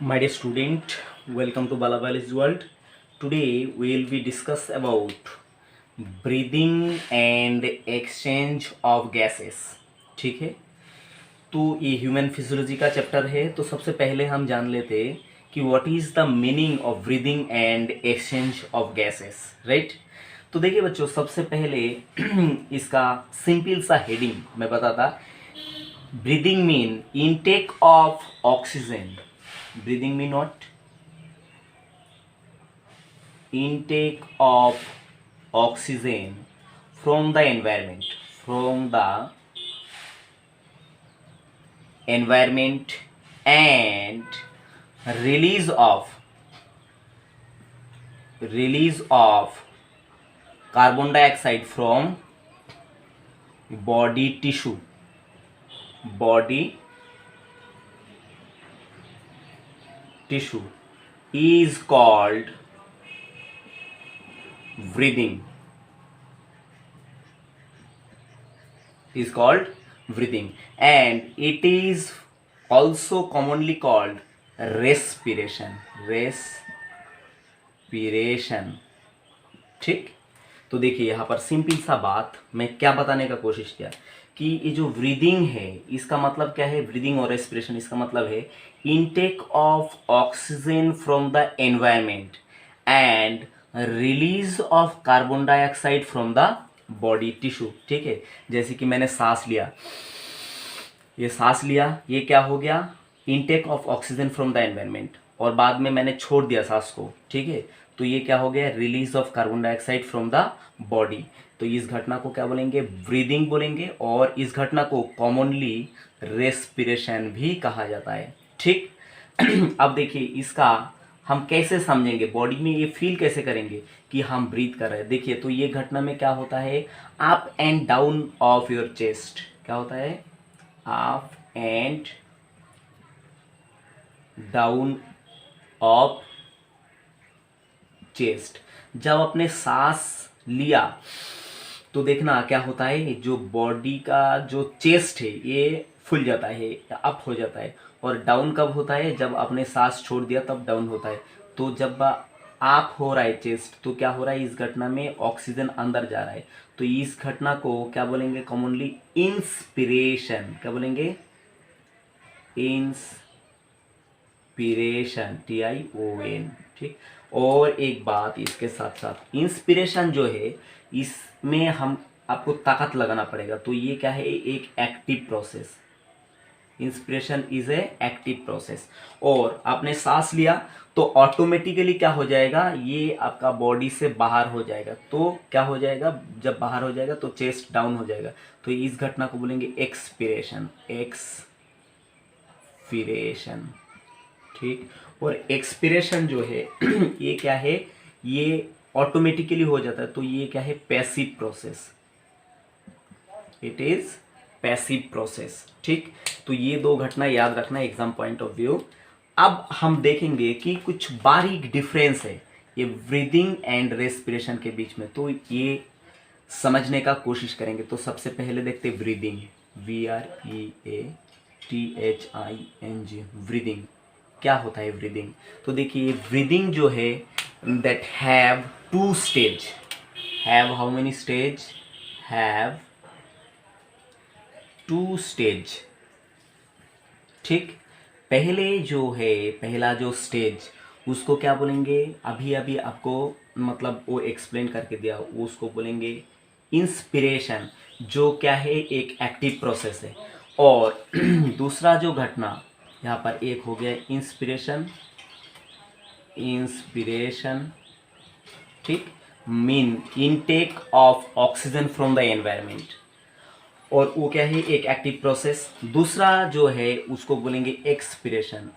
My dear student, welcome to Balabali's world. Today we will be discuss about breathing and exchange of gases. ठीक है, तो ये human physiology का chapter है। तो सबसे पहले हम जान लेते हैं कि what is the meaning of breathing and exchange of gases, right. तो देखिए बच्चों, सबसे पहले इसका सिंपल सा हेडिंग मैं बताता। Breathing mean intake of oxygen. Breathing mean what? Intake of oxygen from the environment and release of carbon dioxide from body tissue is called breathing. And it is also commonly called respiration. ठीक। तो देखिए यहाँ पर simple सा बात मैं क्या बताने का कोशिश किया कि ये जो ब्रीदिंग है इसका मतलब क्या है। ब्रीदिंग और रेस्पिरेशन इसका मतलब है intake of oxygen from the environment and release of carbon dioxide from the body tissue. ठीक है, जैसे कि मैंने सांस लिया, ये क्या हो गया? Intake of oxygen from the environment, और बाद में मैंने छोड़ दिया सांस को। ठीक है, तो ये क्या हो गया? Release of carbon dioxide from the body. तो इस घटना को क्या बोलेंगे? ब्रीदिंग बोलेंगे, और इस घटना को कॉमनली रेस्पिरेशन भी कहा जाता है। ठीक। अब देखिए इसका हम कैसे समझेंगे, बॉडी में ये फील कैसे करेंगे कि हम ब्रीथ कर रहे हैं। देखिए, तो ये घटना में क्या होता है? Up and down of your chest. क्या होता है? Up and down of chest. जब अपने सांस लिया तो देखना क्या होता है, जो बॉडी का जो चेस्ट है ये फुल जाता है, अप हो जाता है। और डाउन कब होता है? जब आपने सांस छोड़ दिया तब डाउन होता है। तो जब अप हो रहा है चेस्ट, तो क्या हो रहा है? इस घटना में ऑक्सीजन अंदर जा रहा है। तो इस घटना को क्या बोलेंगे? Commonly inspiration. क्या बोलेंगे? Inspiration, TION। ठीक। और एक बात इसके साथ साथ, इंस्पिरेशन जो है इसमें हम आपको ताकत लगाना पड़ेगा। तो ये क्या है? एक active process. Inspiration is a active process. और आपने सांस लिया तो ऑटोमेटिकली क्या हो जाएगा? ये आपका बॉडी से बाहर हो जाएगा। तो क्या हो जाएगा? जब बाहर हो जाएगा तो चेस्ट डाउन हो जाएगा। तो इस घटना को बोलेंगे एक्सपिरेशन। ठीक। और एक्सपिरेशन जो है ये क्या है? ये ऑटोमेटिकली हो जाता है। तो ये क्या है? Passive process. It is passive process. ठीक। तो ये दो घटना याद रखना एग्जाम पॉइंट ऑफ व्यू। अब हम देखेंगे कि कुछ बारीक डिफरेंस है ये ब्रीदिंग एंड रेस्पिरेशन के बीच में, तो ये समझने का कोशिश करेंगे। तो सबसे पहले देखते हैं ब्रीदिंग। BREATHING। ब्रीदिंग क्या होता है? ब्रीदिंग, तो देखिए ब्रीदिंग जो है that have two stage. Have how many stage? Have two stage. ठीक। पहला जो स्टेज उसको क्या बोलेंगे? अभी आपको मतलब वो एक्सप्लेन करके दिया, उसको बोलेंगे इंस्पिरेशन, जो क्या है? एक एक्टिव प्रोसेस है। और दूसरा जो घटना यहाँ पर एक हो गया इंस्पिरेशन। ठीक। Mean intake of oxygen from the environment, और वो क्या है? एक एक्टिव प्रोसेस। दूसरा जो है उसको बोलेंगे एक्सपिरेशन।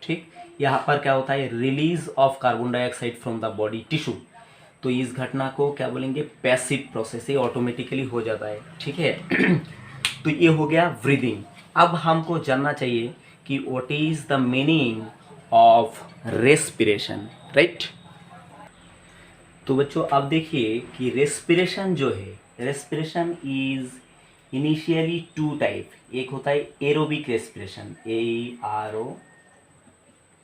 ठीक। यहाँ पर क्या होता है? Release of carbon dioxide from the body tissue. तो इस घटना को क्या बोलेंगे? Passive process. ये ऑटोमेटिकली हो जाता है। ठीक है। तो ये हो गया ब्रीदिंग। अब हमको जानना चाहिए कि what is the meaning of respiration, right. तो बच्चों अब देखिए कि रेस्पिरेशन जो है, respiration is initially two type, एक होता है aerobic respiration, AERO,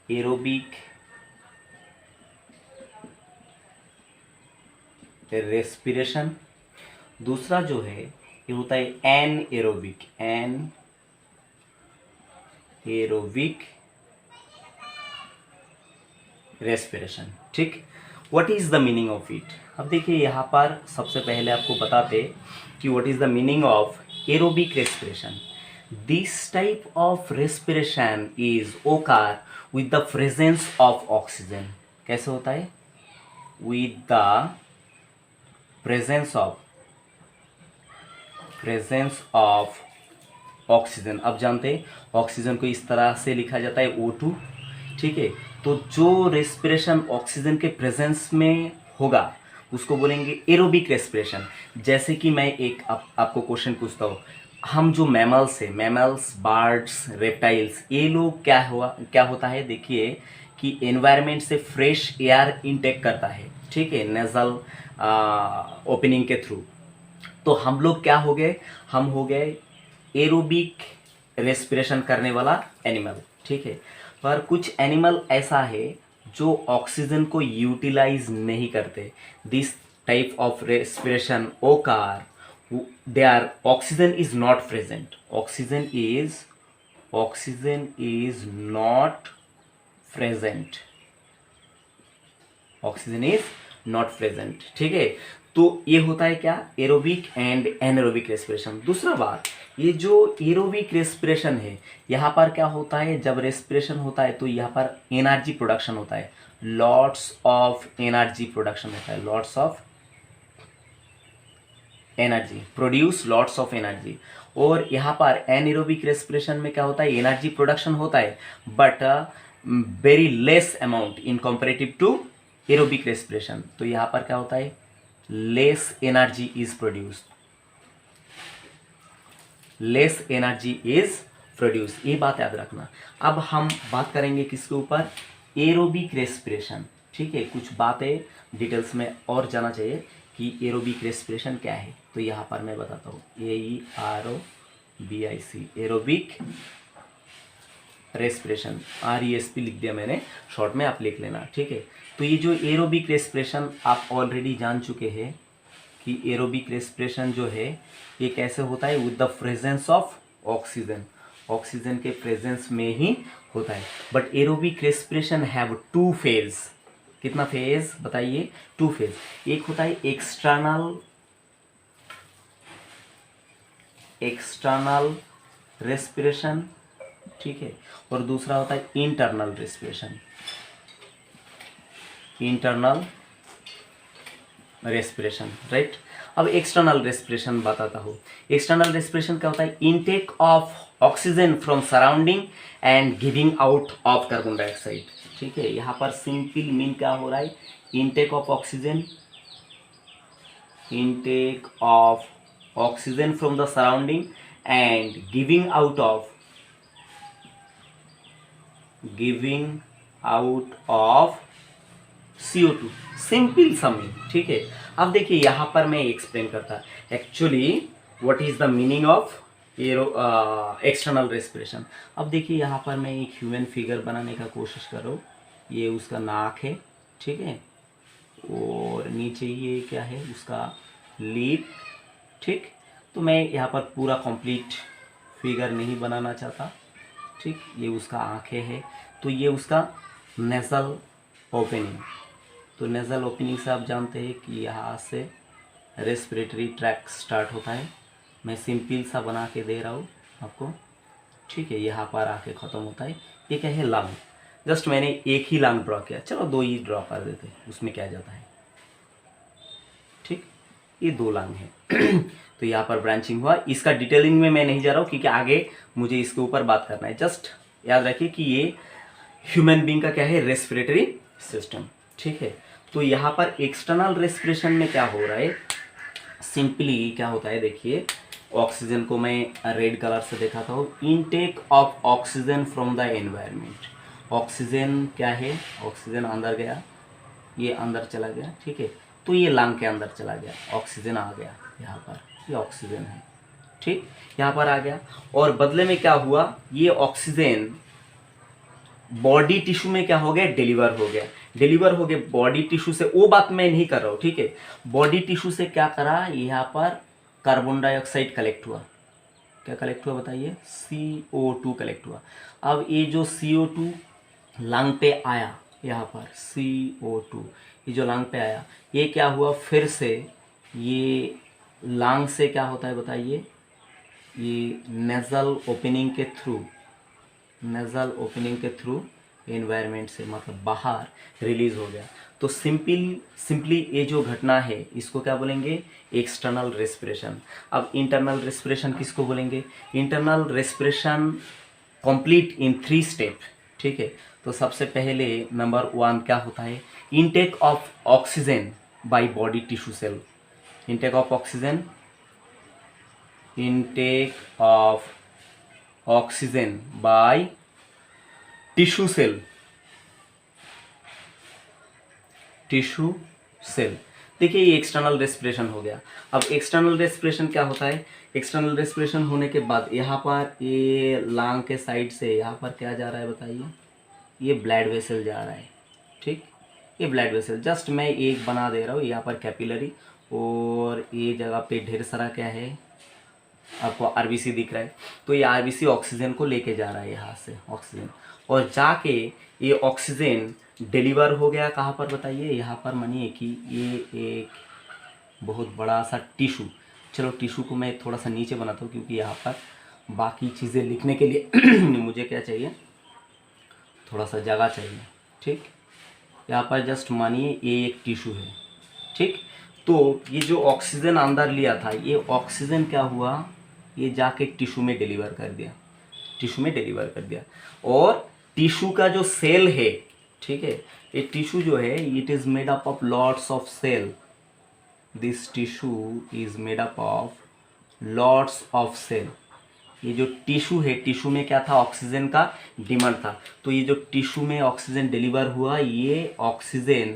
aerobic respiration. दूसरा जो है ये होता है एनएरोबिक, एरोबिक रेस्पिरेशन। ठीक, what is the meaning of it? अब देखिए यहाँ पर सबसे पहले आपको बताते कि what is the meaning of aerobic respiration. This type of respiration is ओकर with the presence of oxygen. कैसे होता है? With the presence of oxygen. अब जानते हैं ऑक्सीजन को इस तरह से लिखा जाता है O2। ठीक है, तो जो रेस्पिरेशन ऑक्सीजन के प्रेजेंस में होगा उसको बोलेंगे एरोबिक रेस्पिरेशन। जैसे कि मैं एक आपको क्वेश्चन पूछता हूँ, हम जो मैमल्स है, मैमल्स, बर्ड्स, रेप्टाइल्स, ये लोग क्या होता है, देखिए कि एनवायरनमेंट से फ्रेश एयर इनटेक करता है। ठीक है, नेजल ओपनिंग के थ्रू। तो हम लोग क्या हो गए? हम हो गए एरोबिक रेस्पिरेशन करने वाला एनिमल। ठीक है, पर कुछ एनिमल ऐसा है जो ऑक्सीजन को यूटिलाइज नहीं करते। This type of respiration occur there oxygen is not present, oxygen is not present, oxygen is not present. ठीक है, तो ये होता है क्या? Aerobic and anaerobic respiration. दूसरा बात, ये जो एरोबिक रेस्पिरेशन है, यहाँ पर क्या होता है, जब रेस्पिरेशन होता है तो यहाँ पर एनर्जी प्रोडक्शन होता है, लॉट्स ऑफ एनर्जी प्रोडक्शन होता है, lots of energy, produce lots of energy. और यहाँ पर एनएरोबिक रेस्पिरेशन में क्या होता है? एनर्जी प्रोडक्शन होता है but very less amount in comparative to aerobic respiration. तो यहाँ पर क्या होता है? Less energy is produced, less energy is produce. ये बात याद रखना। अब हम बात करेंगे किसके ऊपर? Aerobic respiration. ठीक है, कुछ बातें डिटेल्स में और जाना चाहिए कि एरोबिक रेस्पिरेशन क्या है। तो यहाँ पर मैं बताता हूँ, AEROBIC, एरोबिक रेस्पिरेशन, RESP लिख दिया मैंने, शॉर्ट में आप लिख लेना। ठीक है, तो ये जो एरोबिक रेस्पिरेशन आप ऑलरेडी जान चुके हैं कि एरोबिक रेस्पिरेशन जो है ये कैसे होता है? With the presence of oxygen, oxygen के प्रेजेंस में ही होता है। But aerobic respiration have two phase. कितना फेज बताइए? Two phase. एक होता है एक्सटर्नल रेस्पिरेशन, ठीक है, और दूसरा होता है internal respiration, internal respiration, right. अब एक्सटर्नल रेस्पिरेशन बताता हूँ। एक्सटर्नल रेस्पिरेशन क्या होता है? Intake of oxygen from surrounding and giving out of carbon dioxide. ठीक है, यहाँ पर सिंपल मीन क्या हो रहा है? Intake of oxygen, intake of oxygen from the surrounding and giving out of CO2। Simple सा मीन। ठीक है, अब देखिए यहाँ पर मैं एक्सप्लेन करता actually what is the meaning of external respiration. अब देखिए यहाँ पर मैं एक ह्यूमन फिगर बनाने का कोशिश कर रहा हूँ। ये उसका नाक है, ठीक है, और नीचे ये क्या है? उसका लिप। ठीक, तो मैं यहाँ पर पूरा कंप्लीट फिगर नहीं बनाना चाहता। ठीक, ये उसका आँखें है, तो ये उसका नेजल ओपनिंग। तो नेजल ओपनिंग से आप जानते हैं कि यहाँ से रेस्पिरेटरी ट्रैक स्टार्ट होता है। मैं सिंपल सा बना के दे रहा हूँ आपको। ठीक है, यहाँ पर आके ख़त्म होता है। ये क्या है? लंग। जस्ट मैंने एक ही लंग ड्रॉ किया, चलो दो ही ड्रॉ कर देते हैं, उसमें क्या जाता है। ठीक, ये दो लंग है। तो यहाँ पर ब्रांचिंग हुआ। इसका डिटेलिंग में मैं नहीं जा रहा हूँ क्योंकि आगे मुझे इसके ऊपर बात करना है। जस्ट याद रखिए कि ये ह्यूमन बींग का क्या है? Respiratory system. ठीक है, तो यहाँ पर एक्सटर्नल रेस्पिरेशन में क्या हो रहा है? सिंपली क्या होता है, देखिए ऑक्सीजन को मैं रेड कलर से दिखाता हूँ। Intake of oxygen from the environment. Oxygen क्या है? ऑक्सीजन अंदर गया, ये अंदर चला गया। ठीक है, तो ये लंग के अंदर चला गया, ऑक्सीजन आ गया यहाँ पर, ये ऑक्सीजन है। ठीक, यहाँ पर आ गया। और बदले में क्या हुआ, ये ऑक्सीजन बॉडी टिश्यू में क्या हो गया, डिलीवर हो गया। डिलीवर हो गया बॉडी टिश्यू से, वो बात मैं नहीं कर रहा हूँ, ठीक है। बॉडी टिश्यू से क्या करा, यहाँ पर कार्बन डाइऑक्साइड कलेक्ट हुआ। क्या कलेक्ट हुआ बताइए, CO2 कलेक्ट हुआ। अब ये जो CO2 लंग पे आया, यहाँ पर CO2 ये जो लंग पे आया, ये क्या हुआ, फिर से ये लंग से क्या होता है बताइए, ये नेजल ओपनिंग के थ्रू एनवायरनमेंट से मतलब बाहर रिलीज हो गया। तो सिंपली ये जो घटना है इसको क्या बोलेंगे, एक्सटर्नल रेस्पिरेशन। अब इंटरनल रेस्पिरेशन किसको बोलेंगे, internal respiration complete in 3 step, ठीक है। तो सबसे पहले नंबर 1 क्या होता है, intake of oxygen by body tissue cell. Intake of oxygen by tissue cell. देखिए ये एक्सटर्नल रेस्पिरेशन हो गया। अब एक्सटर्नल रेस्पिरेशन क्या होता है, एक्सटर्नल रेस्पिरेशन होने के बाद यहाँ पर ये लंग के साइड से यहाँ पर क्या जा रहा है बताइए, ये ब्लड वेसल जा रहा है, ठीक। ये ब्लड वेसल जस्ट मैं एक बना दे रहा हूँ, यहाँ पर कैपिलरी, और ये जगह पे ढेर सारा क्या है, आपको RBC दिख रहा है। तो ये RBC ऑक्सीजन को लेके जा रहा है यहाँ से ऑक्सीजन, और जाके ये ऑक्सीजन डिलीवर हो गया कहाँ पर बताइए, यहाँ पर मानिए कि ये एक बहुत बड़ा सा टिश्यू, चलो टिश्यू को मैं थोड़ा सा नीचे बनाता हूँ क्योंकि यहाँ पर बाकी चीज़ें लिखने के लिए मुझे क्या चाहिए, थोड़ा सा जगह चाहिए, ठीक। यहाँ पर जस्ट मानिए ये एक टिश्यू है, ठीक। तो ये जो ऑक्सीजन अंदर लिया था, ये ऑक्सीजन क्या हुआ, ये जाके टिश्यू में डिलीवर कर दिया, और टिश्यू का जो सेल है, ठीक है, ये टिश्यू जो है it is made up of lots of cell. This tissue is made up of lots of cell. ये जो टिश्यू है, टिश्यू में क्या था, ऑक्सीजन का डिमांड था। तो ये जो टिश्यू में ऑक्सीजन डिलीवर हुआ, ये ऑक्सीजन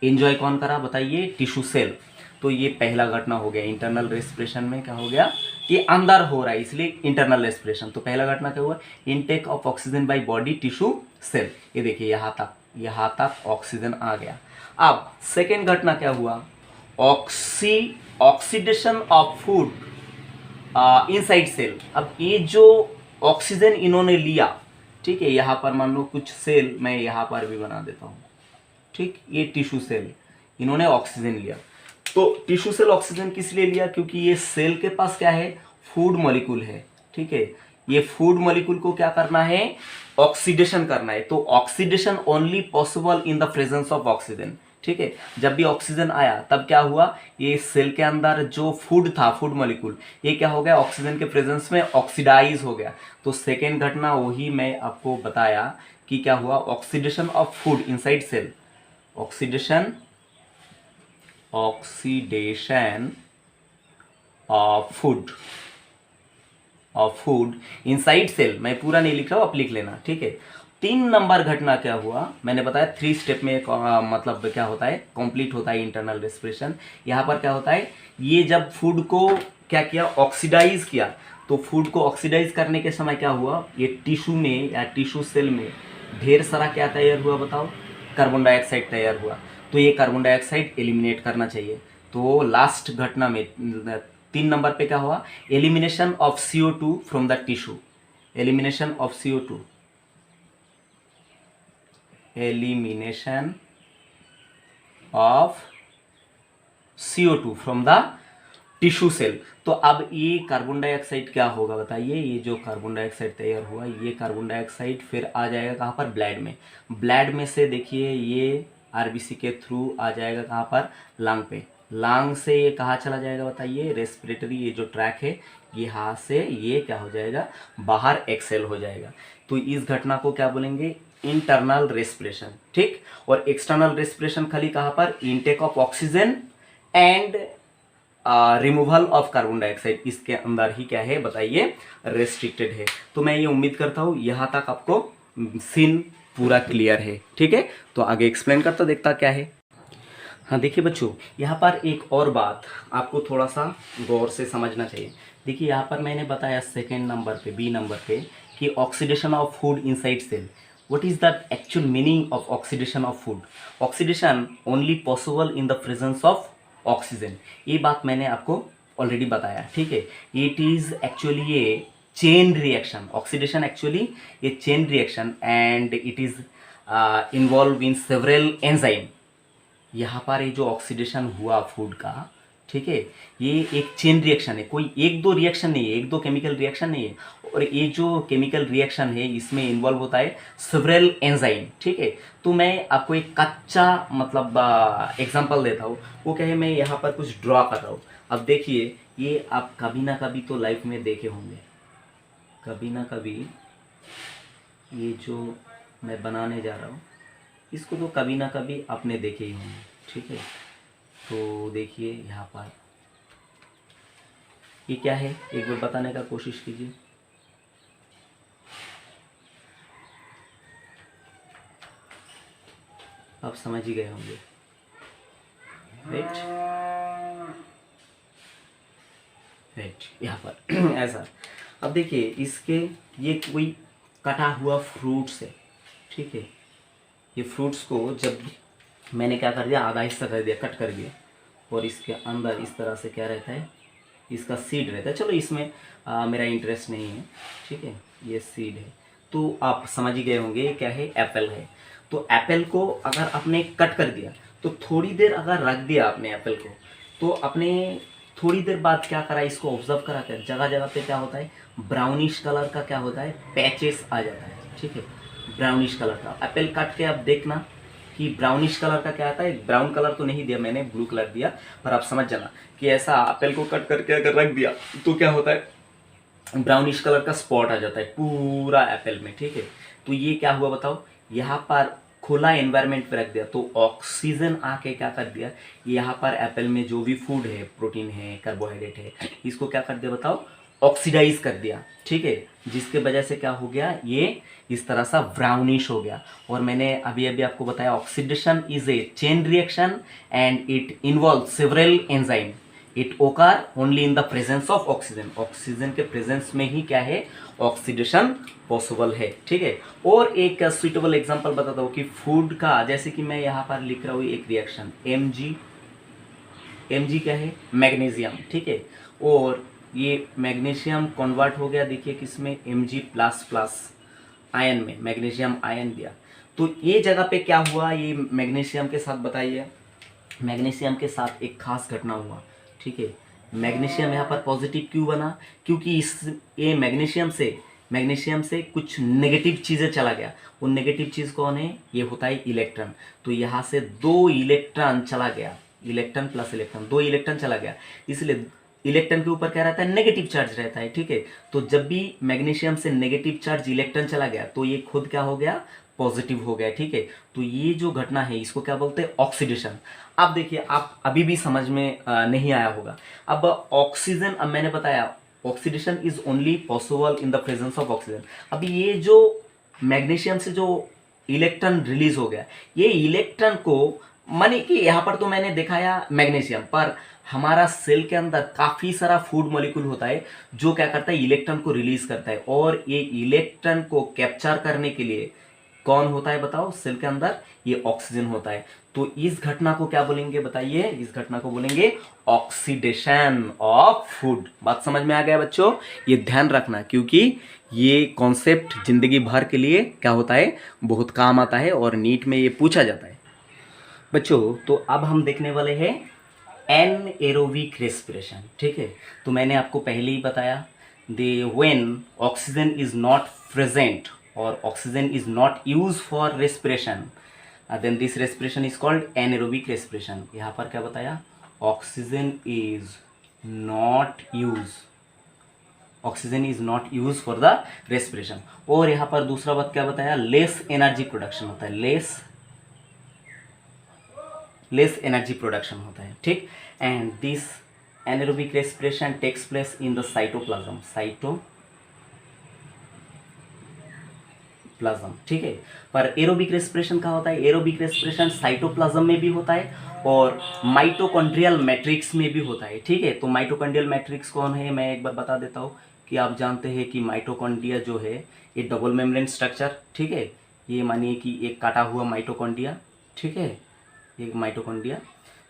एंजॉय कौन करा बताइए, टिश्यू सेल। तो ये पहला घटना हो गया। इंटरनल रेस्पिरेशन में क्या हो गया, ये अंदर हो रहा है इसलिए इंटरनल रेस्पिरेशन। तो पहला घटना क्या हुआ, intake of oxygen by body tissue cell. ये देखिए यहाँ तक ऑक्सीजन आ गया। अब सेकेंड घटना क्या हुआ, oxidation of food inside cell. अब ये जो ऑक्सीजन इन्होंने लिया, ठीक है, यहाँ पर मान लो कुछ सेल मैं यहाँ पर भी बना देता हूँ, ठीक। ये टिश्यू सेल इन्होंने ऑक्सीजन लिया। तो टिश्यू सेल ऑक्सीजन किस लिए लिया, क्योंकि ये सेल के पास क्या है, फूड मॉलिक्यूल है, ठीक है। ये फूड मॉलिक्यूल को क्या करना है, ऑक्सीडेशन करना है। तो oxidation only possible in the presence of oxygen, ठीक है। जब भी ऑक्सीजन आया तब क्या हुआ, ये सेल के अंदर जो फूड था, फूड मॉलिक्यूल, ये क्या हो गया, ऑक्सीजन के प्रेजेंस में ऑक्सीडाइज हो गया। तो सेकेंड घटना वही मैं आपको बताया कि क्या हुआ, oxidation of food inside cell. Oxidation of food inside cell. मैं पूरा नहीं लिख रहा हूँ, आप लिख लेना, ठीक है। 3 नंबर घटना क्या हुआ, मैंने बताया 3 स्टेप में मतलब क्या होता है, कंप्लीट होता है इंटरनल रेस्पिरेशन। यहाँ पर क्या होता है, ये जब फूड को क्या किया, ऑक्सीडाइज किया। तो फूड को ऑक्सीडाइज करने के समय क्या हुआ, ये टिश्यू में या टिश्यू सेल में ढेर सारा क्या तैयार हुआ बताओ, कार्बन डाइऑक्साइड तैयार हुआ। तो ये कार्बन डाइऑक्साइड एलिमिनेट करना चाहिए। तो लास्ट घटना में 3 नंबर पे क्या हुआ, elimination of CO2 from the tissue. Elimination of CO2 from the tissue cell. तो अब ये कार्बन डाइऑक्साइड क्या होगा बताइए, ये जो कार्बन डाइऑक्साइड तैयार हुआ, ये कार्बन डाइऑक्साइड फिर आ जाएगा कहाँ पर, ब्लड में। ब्लड में से देखिए ये RBC के थ्रू आ जाएगा कहाँ पर, लंग पे। लंग से ये कहाँ चला जाएगा बताइए, रेस्पिरेटरी ये जो ट्रैक है, यहाँ से ये क्या हो जाएगा, बाहर एक्सेल हो जाएगा। तो इस घटना को क्या बोलेंगे, इंटरनल रेस्पिरेशन, ठीक। और एक्सटर्नल रेस्पिरेशन खाली कहाँ पर, intake of oxygen and removal of carbon dioxide, इसके अंदर ही क्या है बताइए, रेस्ट्रिक्टेड है। तो मैं ये उम्मीद करता हूँ यहाँ तक आपको सीन पूरा क्लियर है, ठीक है। तो आगे एक्सप्लेन करता देखता क्या है। हाँ देखिए बच्चों, यहाँ पर एक और बात आपको थोड़ा सा गौर से समझना चाहिए। देखिए यहाँ पर मैंने बताया सेकेंड नंबर पे, बी नंबर पे, कि oxidation of food inside cell. What is the actual meaning of oxidation of food? Oxidation only possible in the presence of oxygen. ये बात मैंने आपको ऑलरेडी बताया, ठीक है। It is actually a chain reaction, oxidation actually a chain reaction and it is involve in several enzyme. यहाँ पर ये जो ऑक्सीडेशन हुआ फूड का, ठीक है, ये एक चेन रिएक्शन है, कोई एक दो रिएक्शन नहीं है, एक दो केमिकल रिएक्शन नहीं है। और ये जो केमिकल रिएक्शन है इसमें इन्वॉल्व होता है सेवरल एंजाइम, ठीक है। तो मैं आपको एक कच्चा मतलब एग्जांपल देता हूँ। वो क्या है, मैं यहाँ पर कुछ ड्रॉ कर रहा हूँ। अब देखिए, ये आप कभी ना कभी तो लाइफ में देखे होंगे, कभी ना कभी ये जो मैं बनाने जा रहा हूँ इसको तो कभी ना कभी आपने देखे ही होंगे, ठीक है। तो देखिए यहाँ पर ये क्या है, एक बार बताने का कोशिश कीजिए। आप समझ ही गए होंगे, राइट राइट। यहाँ पर ऐसा। अब देखिए इसके, ये कोई कटा हुआ फ्रूट्स है, ठीक है। ये फ्रूट्स को जब मैंने क्या कर दिया, आधा हिस्सा कर दिया, कट कर दिया, और इसके अंदर इस तरह से क्या रहता है, इसका सीड रहता है। चलो इसमें मेरा इंटरेस्ट नहीं है, ठीक है, ये सीड है। तो आप समझ ही गए होंगे ये क्या है, एप्पल है। तो एप्पल को अगर आपने कट कर दिया तो थोड़ी देर अगर रख दिया आपने एप्पल को, तो अपने थोड़ी देर बाद क्या करा, इसको ऑब्जर्व करा कर, जगह जगह पे क्या होता है, ब्राउनिश कलर का क्या होता है, पैचेस आ जाता है, ठीक है। ब्राउनिश कलर का एप्पल काट के आप देखना कि ब्राउनिश कलर का क्या आता है। ब्राउन कलर तो नहीं दिया मैंने, ब्लू कलर दिया, पर आप समझ जाना कि ऐसा एप्पल को कट करके अगर रख दिया तो क्या होता है, ब्राउनिश कलर का स्पॉट आ जाता है पूरा एप्पल में, ठीक है। तो ये क्या हुआ बताओ, यहाँ पर खुला एनवायरनमेंट पे रख दिया तो ऑक्सीजन आके क्या कर दिया, यहाँ पर एप्पल में जो भी फूड है, प्रोटीन है, कार्बोहाइड्रेट है, इसको क्या कर दिया बताओ, ऑक्सीडाइज कर दिया, ठीक है। जिसके वजह से क्या हो गया, ये इस तरह सा ब्राउनिश हो गया। और मैंने अभी अभी आपको बताया oxidation is a chain reaction and it involve several enzyme. It occur only in the presence of oxygen. Oxygen के प्रेजेंस में ही क्या है, ऑक्सीडेशन पॉसिबल है, ठीक है। और एक सुइटेबल एग्जांपल बताता हूँ कि फूड का, जैसे कि मैं यहाँ पर लिख रहा हूँ एक रिएक्शन Mg। Mg क्या है, मैग्नीशियम, ठीक है। और ये मैग्नीशियम कन्वर्ट हो गया, देखिए किसमें, Mg++ आयन में, मैग्नीशियम आयन दिया। तो ये जगह पे क्या हुआ, ये मैग्नीशियम के साथ बताइए, मैग्नीशियम के साथ एक खास घटना हुआ, ठीक है। मैग्नीशियम यहाँ पर पॉजिटिव क्यों बना, क्योंकि इस ये मैग्नीशियम से कुछ नेगेटिव चीज़ें चला गया। वो नेगेटिव चीज़ कौन है, ये होता है इलेक्ट्रॉन। तो यहाँ से 2 इलेक्ट्रॉन चला गया, इलेक्ट्रॉन प्लस इलेक्ट्रॉन, 2 इलेक्ट्रॉन चला गया, इसलिए इलेक्ट्रॉन के ऊपर क्या रहता है, नेगेटिव चार्ज रहता है, ठीक है। तो जब भी मैग्नीशियम से नेगेटिव चार्ज इलेक्ट्रॉन चला गया तो ये खुद क्या हो गया, पॉजिटिव हो गया, ठीक है। तो ये जो घटना है इसको क्या बोलते हैं, ऑक्सीडेशन। अब देखिए, आप अभी भी समझ में नहीं आया होगा। अब ऑक्सीजन, अब मैंने बताया oxidation is only possible in the presence of oxygen. अब ये जो मैग्नीशियम से जो इलेक्ट्रॉन रिलीज हो गया, ये इलेक्ट्रॉन को, माने कि यहाँ पर तो मैंने दिखाया मैग्नीशियम, पर हमारा सेल के अंदर काफ़ी सारा फूड मॉलिक्यूल होता है जो क्या करता है, इलेक्ट्रॉन को रिलीज करता है। और ये इलेक्ट्रॉन को कैप्चर करने के लिए कौन होता है बताओ, सेल के अंदर ये ऑक्सीजन होता है। तो इस घटना को क्या बोलेंगे बताइए, इस घटना को बोलेंगे ऑक्सीडेशन ऑफ फूड। बात समझ में आ गया बच्चों, ये ध्यान रखना, क्योंकि ये कॉन्सेप्ट जिंदगी भर के लिए क्या होता है, बहुत काम आता है और नीट में ये पूछा जाता है बच्चों। तो अब हम देखने वाले हैं एनएरोबिक रेस्पिरेशन, ठीक है। तो मैंने आपको पहले ही बताया, when oxygen is not present और oxygen is not use for respiration, then this respiration is called anaerobic respiration. यहाँ पर क्या बताया, oxygen is not use for the respiration. और यहाँ पर दूसरा बात क्या बताया, लेस एनर्जी प्रोडक्शन होता है, लेस एनर्जी प्रोडक्शन होता है, ठीक। And this anaerobic respiration takes place in the cytoplasm, plasm, ठीक है। पर एरोबिक रेस्पिरेशन कहाँ होता है? एरोबिक रेस्पिरेशन साइटोप्लाज्म में भी होता है और माइटोकॉन्ड्रियल मैट्रिक्स में भी होता है, ठीक है। तो माइटोकॉन्ड्रियल मैट्रिक्स कौन है, मैं एक बार बता देता हूँ कि आप जानते हैं कि माइटोकॉन्ड्रिया जो है ये डबल मेम्ब्रेन स्ट्रक्चर, ठीक है। ये मानिए कि एक काटा हुआ माइटोकॉन्ड्रिया, ठीक है, एक माइटोकॉन्ड्रिया।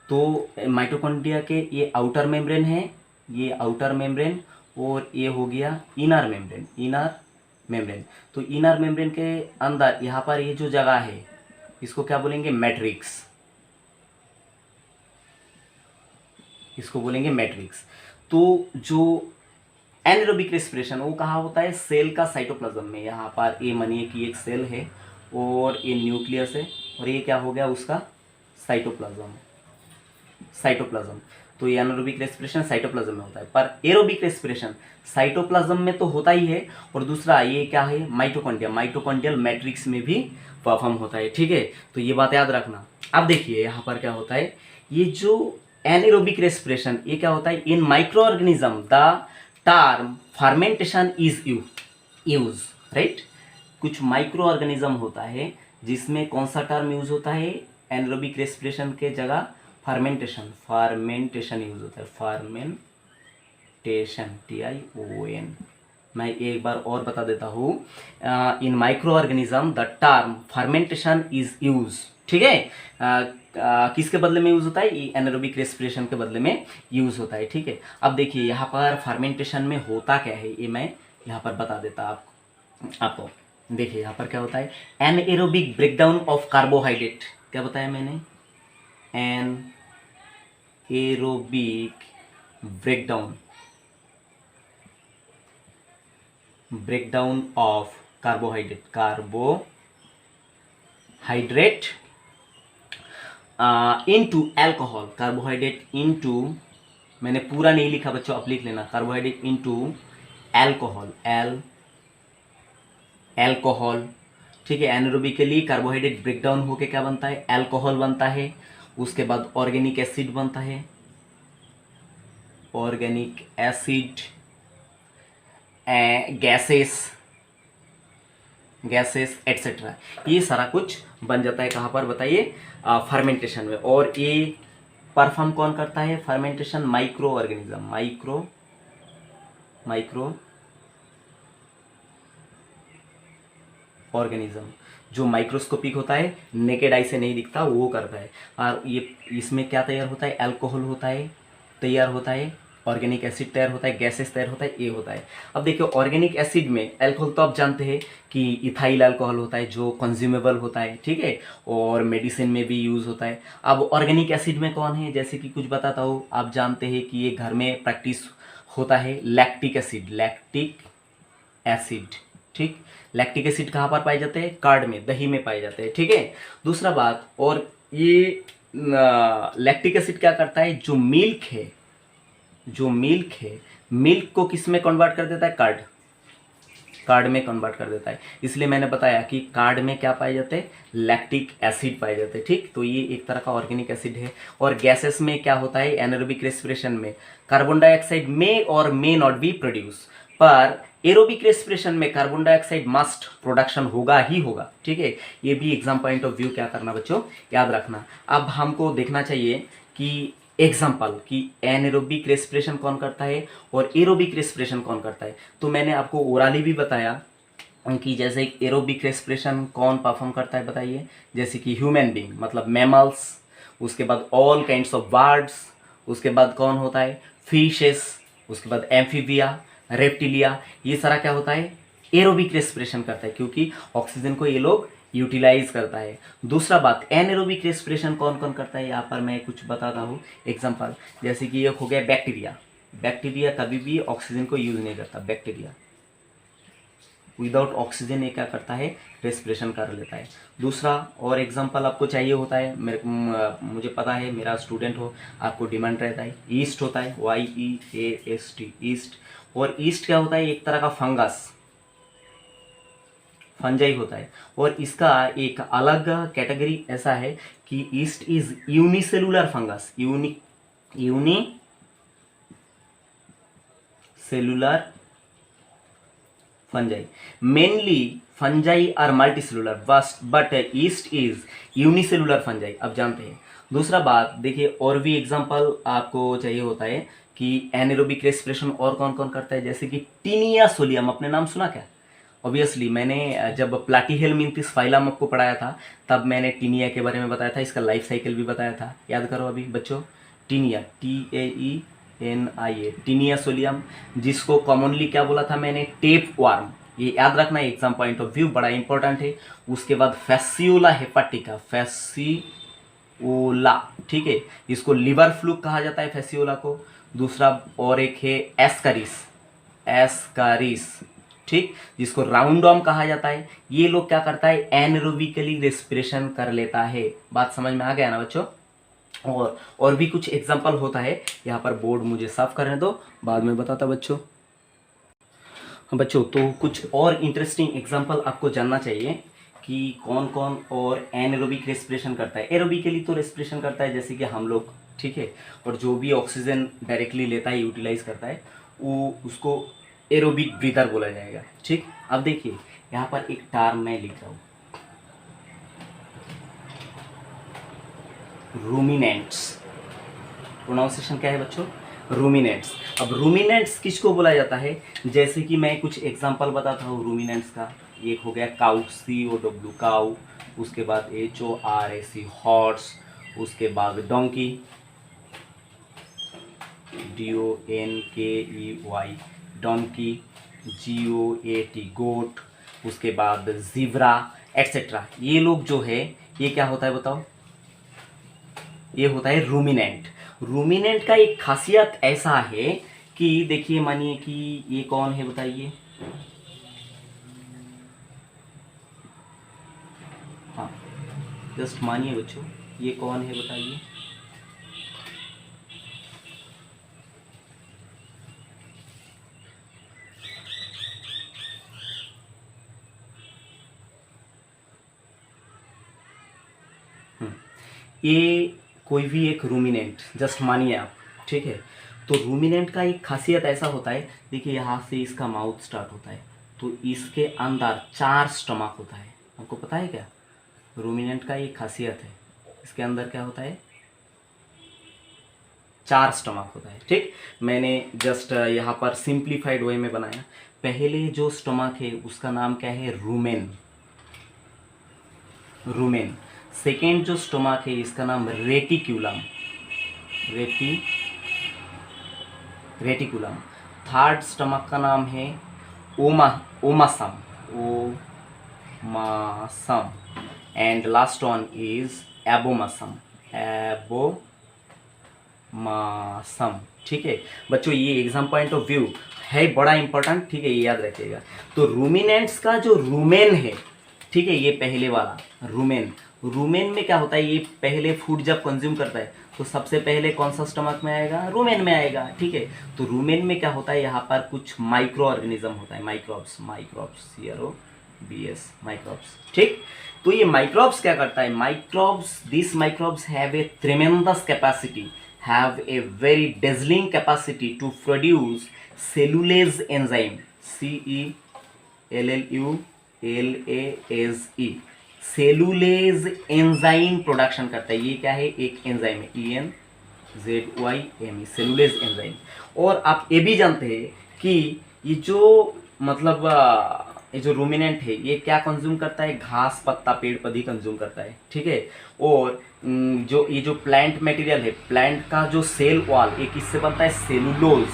तो माइटोकॉन्ड्रिया के ये आउटर मेम्ब्रेन है, ये आउटर मेम्ब्रेन, और ये हो गया इनर मेम्ब्रेन, इनर मेम्ब्रेन। तो इनर मेम्ब्रेन के अंदर यहाँ पर ये जो जगह है इसको क्या बोलेंगे? मैट्रिक्स, इसको बोलेंगे मैट्रिक्स। तो जो एनारोबिक रेस्पिरेशन वो कहाँ होता है? सेल का साइटोप्लाज्म में। यहाँ पर ये मानिए कि एक सेल है और ये न्यूक्लियस है और ये क्या हो गया उसका? Cytoplasm, cytoplasm. तो ये एनारोबिक रेस्पिरेशन साइटोप्लाज्म में होता है, पर एरोबिक रेस्पिरेशन साइटोप्लाज्म में तो होता ही है और दूसरा ये क्या है? माइटोकॉन्ड्रिया, माइटोकॉन्ड्रियल मैट्रिक्स में भी परफॉर्म होता है, ठीक है। तो ये बात याद रखना। अब देखिए यहाँ पर क्या होता है, ये जो एनारोबिक रेस्पिरेशन ये क्या होता है? In microorganism the term fermentation is use, right. कुछ माइक्रो ऑर्गेनिज्म होता है जिसमें कौन सा टर्म यूज होता है? एनारोबिक रेस्पिरेशन के जगह फर्मेंटेशन, फर्मेंटेशन यूज होता है, फर्मेंटेशन, TION। मैं एक बार और बता देता हूँ, in microorganism the term fermentation is use, ठीक है। किसके बदले में यूज होता है? एनारोबिक रेस्पिरेशन के बदले में यूज होता है, ठीक है। अब देखिए यहाँ पर फर्मेंटेशन में होता क्या है ये मैं यहाँ पर बता देता आपको। देखिए यहाँ पर क्या होता है? एनएरोबिक ब्रेकडाउन ऑफ कार्बोहाइड्रेट, क्या बताया मैंने? Anaerobic breakdown of carbohydrate into alcohol, carbohydrate into, मैंने पूरा नहीं लिखा बच्चों, आप लिख लेना, कार्बोहाइड्रेट इनटू अल्कोहल, अल्कोहल, ठीक है। एनारोबिकली कार्बोहाइड्रेट ब्रेकडाउन होके क्या बनता है? अल्कोहल बनता है। उसके बाद ऑर्गेनिक एसिड बनता है, ऑर्गेनिक एसिड, गैसेस एटसेट्रा, ये सारा कुछ बन जाता है। कहाँ पर बताइए? फर्मेंटेशन में। और ये परफॉर्म कौन करता है fermentation? Micro organism, micro organism जो माइक्रोस्कोपिक होता है, नेकेड आई से नहीं दिखता, वो करता है। और ये इसमें क्या तैयार होता है? अल्कोहल होता है, तैयार होता है, ऑर्गेनिक एसिड तैयार होता है, गैसेस तैयार होता है, ये होता है। अब देखिए ऑर्गेनिक एसिड में अल्कोहल तो आप जानते हैं कि इथाइल अल्कोहल होता है जो कंज्यूमेबल होता है, ठीक है, और मेडिसिन में भी यूज़ होता है। अब ऑर्गेनिक एसिड में कौन है? जैसे कि कुछ बताता हूँ, आप जानते हैं कि ये घर में प्रैक्टिस होता है, लैक्टिक एसिड, ठीक। लैक्टिक एसिड कहाँ पर पाए जाते हैं? कर्ड में, दही में पाए जाते हैं, ठीक है। दूसरा बात, और ये लैक्टिक एसिड क्या करता है? जो मिल्क है, मिल्क को किस में कन्वर्ट कर देता है? कार्ड में कन्वर्ट कर देता है। इसलिए मैंने बताया कि कार्ड में क्या पाए जाते हैं? लैक्टिक एसिड पाए जाते हैं, ठीक। तो ये एक तरह का ऑर्गेनिक एसिड है। और गैसेस में क्या होता है? एनारोबिक रेस्पिरेशन में कार्बन डाइऑक्साइड मे और मे नॉट बी प्रोड्यूस, पर एरोबिक रेस्पिरेशन में कार्बन डाइऑक्साइड मस्ट प्रोडक्शन होगा ही होगा, ठीक है। ये भी एग्जाम पॉइंट ऑफ व्यू क्या करना बच्चों, याद रखना। अब हमको देखना चाहिए कि एग्जाम्पल कि एनारोबिक रेस्पिरेशन कौन करता है और एरोबिक रेस्पिरेशन कौन करता है। तो मैंने आपको ओरली भी बताया कि जैसे एरोबिक रेस्पिरेशन कौन परफॉर्म करता है बताइए, जैसे कि ह्यूमन बीइंग मतलब मैमल्स, उसके बाद ऑल काइंड्स ऑफ बर्ड्स, उसके बाद कौन होता है? फिशेस, उसके बाद एम्फीबिया, रेप्टिलिया, ये सारा क्या होता है? एरोबिक रेस्पिरेशन करता है, क्योंकि ऑक्सीजन को ये लोग यूटिलाइज करता है। दूसरा बात, एनारोबिक रेस्पिरेशन कौन कौन करता है, यहाँ पर मैं कुछ बताता हूँ एग्जांपल। जैसे कि एक हो गया बैक्टीरिया कभी भी ऑक्सीजन को यूज नहीं करता, बैक्टीरिया विदाउट ऑक्सीजन ये क्या करता है? रेस्पिरेशन कर लेता है। दूसरा और एग्जांपल आपको चाहिए होता है, मुझे पता है, मेरा स्टूडेंट हो, आपको डिमांड रहता है, ईस्ट होता है, YEAST, ईस्ट। और ईस्ट क्या होता है? एक तरह का फंजाई होता है। और इसका एक अलग कैटेगरी ऐसा है कि yeast is unicellular fungus, unicellular fungi. Mainly fungi are multicellular but yeast is unicellular fungi, अब जानते हैं। दूसरा बात देखिए, और भी एग्जांपल आपको चाहिए होता है कि एनारोबिक रेस्पिरेशन और कौन कौन करता है, जैसे कि टीनिया सोलियम, अपने नाम सुना क्या? ऑब्वियसली मैंने जब प्लाटीहेलमिंथिस फाइलम आपको पढ़ाया था तब मैंने टीनिया के बारे में बताया था, इसका लाइफ साइकिल भी बताया था, याद करो अभी बच्चों। टीनिया, TAENIA, टीनिया सोलियम, जिसको कॉमनली क्या बोला था मैंने, टेप वार्म, ये याद रखना एग्जाम पॉइंट ऑफ व्यू, बड़ा इंपॉर्टेंट है। उसके बाद फैसियोला हेपाटिका, फैसियोला, ठीक है, इसको लिवर फ्लूक कहा जाता है फैसियोला को। दूसरा और एक है एस्कारिस, एस्कारिस, ठीक, जिसको राउंडॉम कहा जाता है। ये लोग क्या करता है, एनएरोबिकली रेस्पिरेशन कर लेता है। बात समझ में आ गया ना बच्चों? और भी कुछ एग्जांपल होता है, यहाँ पर बोर्ड मुझे साफ करने दो, बाद में बताता बच्चों। हाँ बच्चों, तो कुछ और इंटरेस्टिंग एग्जांपल आपको जानना चाहिए कि कौन कौन और एनएरोबिक रेस्पिरेशन करता है। एरोबिकली तो रेस्पिरेशन करता है जैसे कि हम लोग, ठीक है, और जो भी ऑक्सीजन डायरेक्टली लेता है, यूटिलाइज करता है, वो उसको एरोबिक ब्रीदर बोला जाएगा, ठीक। अब देखिए यहाँ पर एक टर्म मैं लिख रहा हूँ, रूमिनेंट्स, प्रोनाउंसिएशन क्या है बच्चों, रूमिनेंट्स। अब रूमिनेंट्स किसको बोला जाता है, जैसे कि मैं कुछ एग्जांपल बताता हूँ रूमिनेंट्स का। एक हो गया काउ, COW काउ, उसके बाद HORSE हॉर्स, उसके बाद डोंकी, DONKEY डोंकी, GOAT गोट, उसके बाद जीब्रा एटसेट्रा। ये लोग जो है ये क्या होता है बताओ, ये होता है रूमिनेंट। रूमिनेंट का एक खासियत ऐसा है कि देखिए, मानिए कि ये कौन है बताइए, हाँ जस्ट मानिए बच्चों, ये कौन है बताइए, ये कोई भी एक रूमिनेंट, जस्ट मानिए आप, ठीक है। तो रूमिनेंट का एक खासियत ऐसा होता है, देखिए यहाँ से इसका माउथ स्टार्ट होता है, तो इसके अंदर 4 स्टमक होता है, आपको पता है क्या? रूमिनेंट का एक खासियत है, इसके अंदर क्या होता है, 4 स्टमक होता है, ठीक। मैंने जस्ट यहाँ पर सिंप्लीफाइड वे में बनाया। पहले जो स्टमक है उसका नाम क्या है, रूमेन, रूमेन। सेकेंड जो स्टोमक है इसका नाम रेटिक्यूलम, रेटिकुलम। थर्ड स्टमक का नाम है omasum, omasum. And last one is abomasum, abomasum, ठीक है बच्चों। ये एग्जाम पॉइंट ऑफ व्यू है बड़ा इंपॉर्टेंट, ठीक है, ये याद रखिएगा। तो रूमिनेंट्स का जो रूमेन है, ठीक है, ये पहले वाला रूमेन, रूमेन में क्या होता है, ये पहले फूड जब कंज्यूम करता है तो सबसे पहले कौन सा स्टमक में आएगा, रूमेन में आएगा, ठीक है। तो रूमेन में क्या होता है, यहाँ पर कुछ माइक्रो ऑर्गेनिज्म होता है, माइक्रोब्स, CROBS, माइक्रोब्स, ठीक। तो ये माइक्रोब्स क्या करता है, this microbes have a tremendous capacity, have a very dazzling capacity to produce cellulase enzyme, CELLULASE, cellulase enzyme production करता है। ये क्या है, एक एंजाइम है, ENZYME, सेलुलेज एंजाइम। और आप ये भी जानते हैं कि ये जो मतलब ये जो रूमिनेंट है ये क्या कंज्यूम करता है, घास पत्ता पेड़ पौधे कंज्यूम करता है, ठीक है। और जो ये जो प्लांट मटेरियल है, प्लांट का जो सेल वॉल, ये किससे बनता है, सेलुलोज।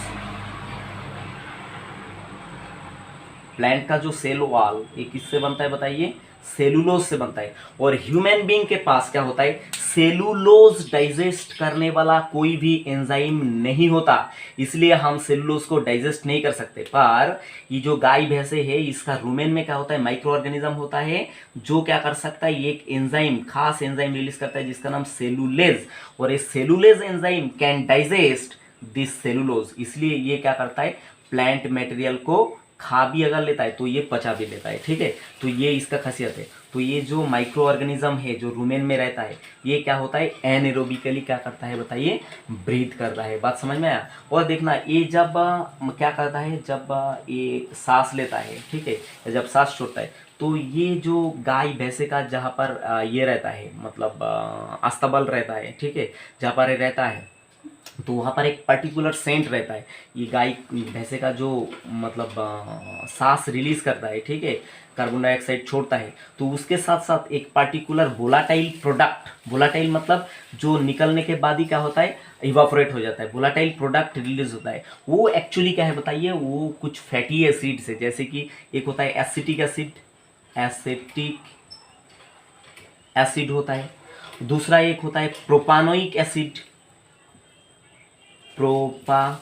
प्लांट का जो सेल वॉल ये किससे बनता है बताइए, सेलुलोज से बनता है। और ह्यूमन बीइंग के पास क्या होता है, सेलुलोज डाइजेस्ट करने वाला कोई भी एंजाइम नहीं होता, इसलिए हम सेलुलोज को डाइजेस्ट नहीं कर सकते। पर ये जो गाय भैंसे है, इसका रूमेन में क्या होता है, माइक्रो ऑर्गेनिज्म होता है, जो क्या कर सकता है, ये एक एंजाइम, खास एंजाइम रिलीज करता है जिसका नाम सेलुलेज। और ये cellulase enzyme can digest this cellulose, इसलिए ये क्या करता है, प्लांट मटेरियल को खा भी अगर लेता है तो ये पचा भी लेता है, ठीक है। तो ये इसका खासियत है। तो ये जो माइक्रो ऑर्गेनिज्म है जो रूमेन में रहता है, ये क्या होता है, एनएरोबिकली क्या करता है बताइए, ब्रीथ करता है। बात समझ में आया। और देखना ये जब क्या करता है, जब ये सांस लेता है, ठीक है, या जब सांस छोड़ता है, तो ये जो गाय भैंसे का जहाँ पर ये रहता है, मतलब अस्तबल रहता है, ठीक है, जहाँ पर ये रहता है, तो वहाँ पर एक पर्टिकुलर सेंट रहता है। ये गाय भैंसे का जो मतलब सांस रिलीज करता है, ठीक है, कार्बन डाइऑक्साइड छोड़ता है, तो उसके साथ साथ एक पर्टिकुलर वोलाटाइल प्रोडक्ट, वोलाटाइल मतलब जो निकलने के बाद ही क्या होता है, इवापोरेट हो जाता है, वोलाटाइल प्रोडक्ट रिलीज होता है। वो एक्चुअली क्या है बताइए, वो कुछ फैटी एसिड्स है, जैसे कि एक होता है एसिटिक एसिड, एसिटिक एसिड होता है। दूसरा एक होता है प्रोपानोइक एसिड, प्रोपानोइक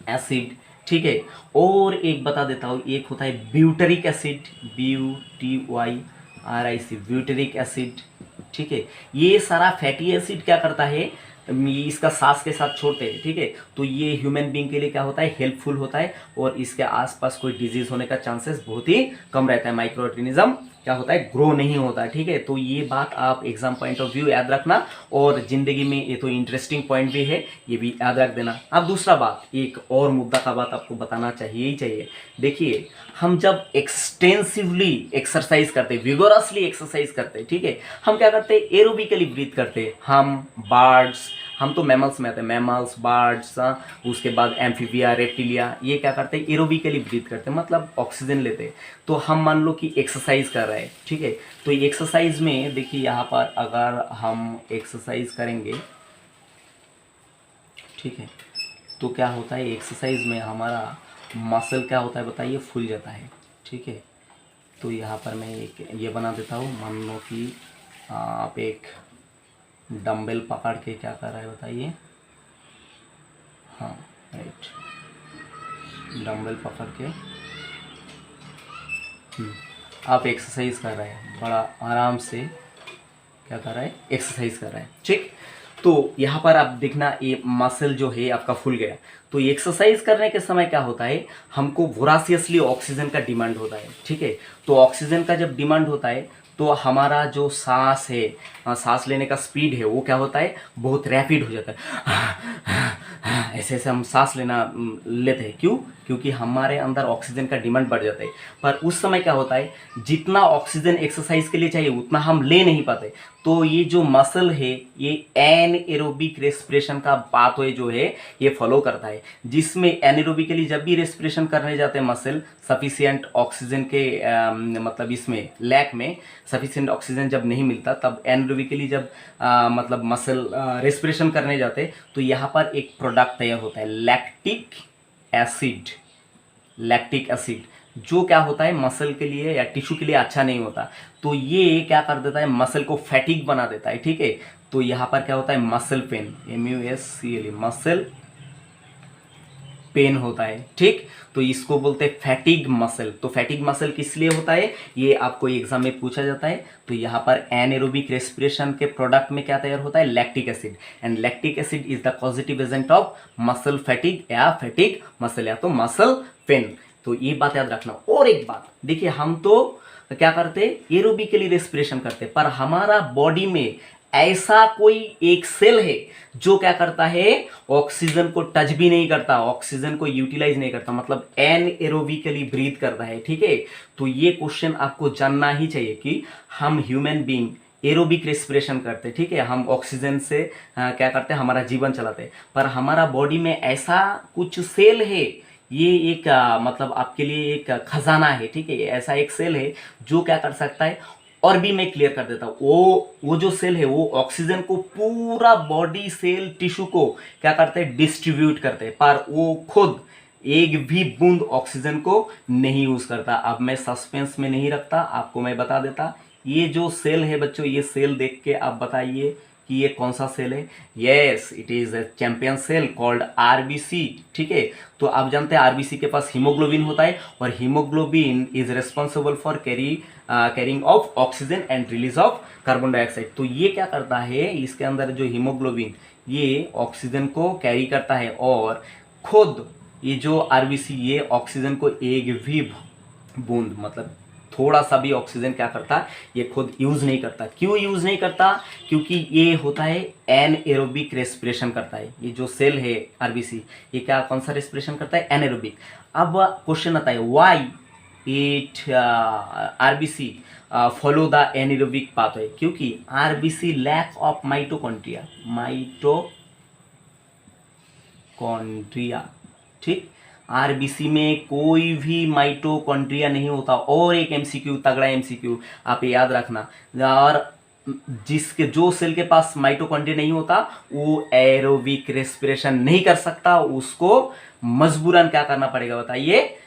एसिड, ठीक है। और एक बता देता हूँ, एक होता है butyric acid, BUTYRIC, butyric acid, ठीक है। ये सारा फैटी एसिड क्या करता है, ये इसका सांस के साथ छोड़ते हैं, ठीक है। तो ये ह्यूमन बींग के लिए क्या होता है, हेल्पफुल होता है, और इसके आसपास कोई डिजीज होने का चांसेस बहुत ही कम रहता है। माइक्रो ऑर्गेनिज्म क्या होता है, ग्रो नहीं होता, ठीक है। तो ये बात आप एग्जाम पॉइंट ऑफ व्यू याद रखना, और जिंदगी में ये तो इंटरेस्टिंग पॉइंट भी है, ये भी याद रख देना। अब दूसरा बात, एक और मुद्दा का बात आपको बताना चाहिए ही चाहिए। देखिए, हम जब एक्सटेंसिवली एक्सरसाइज करते, विगोरसली एक्सरसाइज करते, ठीक है, हम क्या करते हैं, एरोबिकली ब्रीथ करते। हम बर्ड्स, हम तो मैमल्स में आते हैं, मैमल्स, बर्ड्स, उसके बाद एम्फीबिया, रेप्टिलिया, ये क्या करते हैं, एरोबिकली ब्रीथ करते हैं, मतलब ऑक्सीजन लेते हैं। तो हम मान लो कि एक्सरसाइज कर रहे हैं, ठीक है। तो एक्सरसाइज में देखिए, यहाँ पर अगर हम एक्सरसाइज करेंगे, ठीक है, तो क्या होता है, एक्सरसाइज में हमारा मसल क्या होता है बताइए, फूल जाता है, ठीक है। तो यहाँ पर मैं एक ये बना देता हूँ, मान लो कि आप एक डंबल पकड़ के क्या कर रहा है बताइए, हाँ राइट, डंबल पकड़ के आप एक्सरसाइज कर रहे हैं, बड़ा आराम से क्या कर रहा है, एक्सरसाइज कर रहा है, ठीक। तो यहाँ पर आप देखना, ये मसल जो है आपका फूल गया। तो एक्सरसाइज करने के समय क्या होता है, हमको वोरासियसली ऑक्सीजन का डिमांड होता है, ठीक है। तो ऑक्सीजन का जब डिमांड होता है, तो हमारा जो सांस है, सांस लेने का स्पीड है, वो क्या होता है, बहुत रैपिड हो जाता है। ऐसे ऐसे हम सांस लेना लेते हैं, क्यों, क्योंकि हमारे अंदर ऑक्सीजन का डिमांड बढ़ जाता है। पर उस समय क्या होता है, जितना ऑक्सीजन एक्सरसाइज के लिए चाहिए उतना हम ले नहीं पाते। तो ये जो मसल है, ये एनएरोबिक रेस्पिरेशन का पाथवे जो है ये फॉलो करता है, जिसमें एनएरोबिकली जब भी रेस्पिरेशन करने जाते हैं मसल, सफिशिएंट ऑक्सीजन के मतलब इसमें लैक में सफिशिएंट ऑक्सीजन जब नहीं मिलता, तब एनएरोबिकली जब मतलब मसल रेस्पिरेशन करने जाते, तो यहाँ पर एक प्रोडक्ट तैयार होता है, लैक्टिक एसिड, लैक्टिक एसिड, जो क्या होता है, मसल के लिए या टिश्यू के लिए अच्छा नहीं होता। तो ये क्या कर देता है, मसल को फैटिक बना देता है, ठीक है। तो यहाँ पर क्या होता है, muscle pain, MUSCLE, muscle pain होता है, ठीक। तो इसको बोलते हैं फैटिग मसल। तो फैटिग मसल किस लिए होता है, ये आपको एग्जाम में पूछा जाता है। तो यहाँ पर एनएरोबिक रेस्पिरेशन के प्रोडक्ट में क्या तैयार होता है, lactic acid, and lactic acid is the positive agent of muscle fatigue या फैटिग मसल या तो मसल पेन। तो ये बात याद रखना। और एक बात देखिए, हम तो क्या करते, एरोबिकली रेस्पिरेशन करते, पर हमारा बॉडी में ऐसा कोई एक सेल है जो क्या करता है, ऑक्सीजन को टच भी नहीं करता, ऑक्सीजन को यूटिलाइज नहीं करता, मतलब एनएरोबिकली ब्रीथ करता है, ठीक है। तो ये क्वेश्चन आपको जानना ही चाहिए कि हम ह्यूमन बीइंग एरोबिक रेस्पिरेशन करते, ठीक है, हम ऑक्सीजन से क्या करते हैं, हमारा जीवन चलाते, पर हमारा बॉडी में ऐसा कुछ सेल है, ये एक मतलब आपके लिए एक खजाना है, ठीक है। ऐसा एक सेल है जो क्या कर सकता है, और भी मैं क्लियर कर देता हूँ, वो जो सेल है वो ऑक्सीजन को पूरा बॉडी सेल टिश्यू को क्या करते हैं, डिस्ट्रीब्यूट करते हैं, पर वो खुद एक भी बूंद ऑक्सीजन को नहीं यूज करता। अब मैं सस्पेंस में नहीं रखता, आपको मैं बता देता, ये जो सेल है बच्चों, ये सेल देख के आप बताइए कि ये कौन सा सेल है। Yes, it is a champion cell called RBC, ठीक है। तो आप जानते हैं आरबीसी के पास हीमोग्लोबिन होता है, और haemoglobin is responsible for carrying of oxygen and release of carbon dioxide. तो ये क्या करता है, इसके अंदर जो हीमोग्लोबिन, ये ऑक्सीजन को कैरी करता है और खुद ये जो आरबीसी ये ऑक्सीजन को एक भी बूंद मतलब थोड़ा सा भी ऑक्सीजन क्या करता है, ये खुद यूज नहीं करता। क्यों यूज नहीं करता? क्योंकि ये होता है एनएरोबिक रेस्पिरेशन करता है। ये जो सेल है आरबीसी, ये क्या कौन सा रेस्पिरेशन करता है? एनएरोबिक। अब क्वेश्चन आता है why it RBC follow the anaerobic pathway? क्योंकि RBC lack of mitochondria, mitochondria, ठीक। आरबीसी में कोई भी माइटोकॉन्ड्रिया नहीं होता। और एक एमसीक्यू, तगड़ा एमसीक्यू आप याद रखना, और जिसके जो सेल के पास माइटोकॉन्ड्रिया नहीं होता वो एरोबिक रेस्पिरेशन नहीं कर सकता, उसको मजबूरन क्या करना पड़ेगा बताइए?